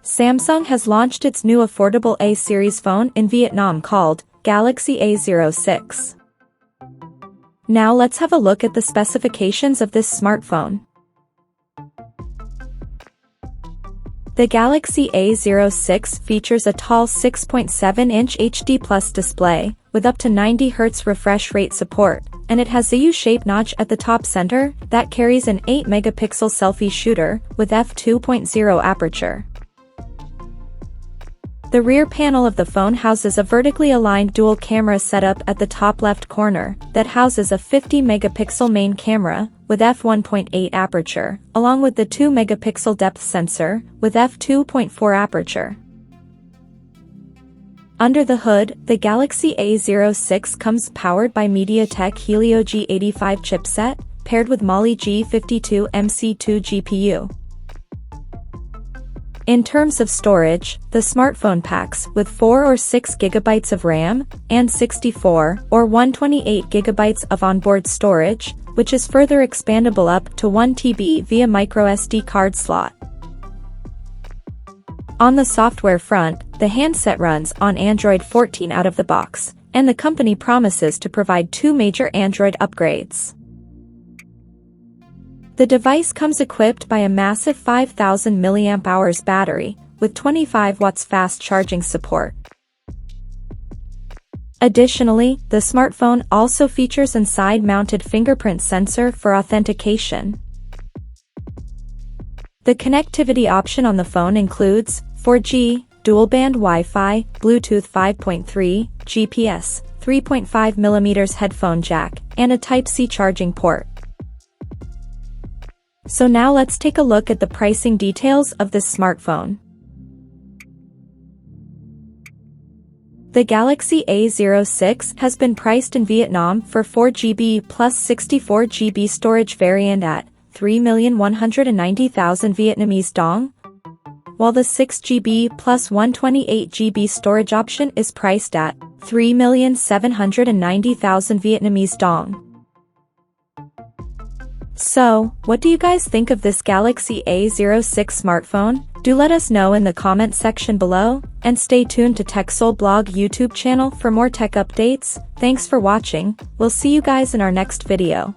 Samsung has launched its new affordable A-series phone in Vietnam called Galaxy A06. Now let's have a look at the specifications of this smartphone. The Galaxy A06 features a tall 6.7-inch HD Plus display, with up to 90 Hz refresh rate support, and it has a U-shaped notch at the top center that carries an 8-megapixel selfie shooter with f2.0 aperture. The rear panel of the phone houses a vertically aligned dual camera setup at the top left corner that houses a 50-megapixel main camera with f1.8 aperture, along with the 2-megapixel depth sensor with f2.4 aperture. Under the hood, the Galaxy A06 comes powered by MediaTek Helio G85 chipset, paired with Mali G52 MC2 GPU. In terms of storage, the smartphone packs with 4 or 6 GB of RAM and 64 or 128 GB of onboard storage, which is further expandable up to 1 TB via microSD card slot. On the software front, the handset runs on Android 14 out of the box, and the company promises to provide 2 major Android upgrades. The device comes equipped by a massive 5,000 mAh battery, with 25 watts fast charging support. Additionally, the smartphone also features a side-mounted fingerprint sensor for authentication. The connectivity option on the phone includes 4G, dual-band Wi-Fi, Bluetooth 5.3, GPS, 3.5mm headphone jack, and a Type-C charging port. So now let's take a look at the pricing details of this smartphone. The Galaxy A06 has been priced in Vietnam for 4GB plus 64GB storage variant at 3,190,000 Vietnamese dong, while the 6GB plus 128GB storage option is priced at 3,790,000 Vietnamese dong. So, what do you guys think of this Galaxy A06 smartphone? Do let us know in the comment section below, and stay tuned to TechSole Blog YouTube channel for more tech updates. Thanks for watching, we'll see you guys in our next video.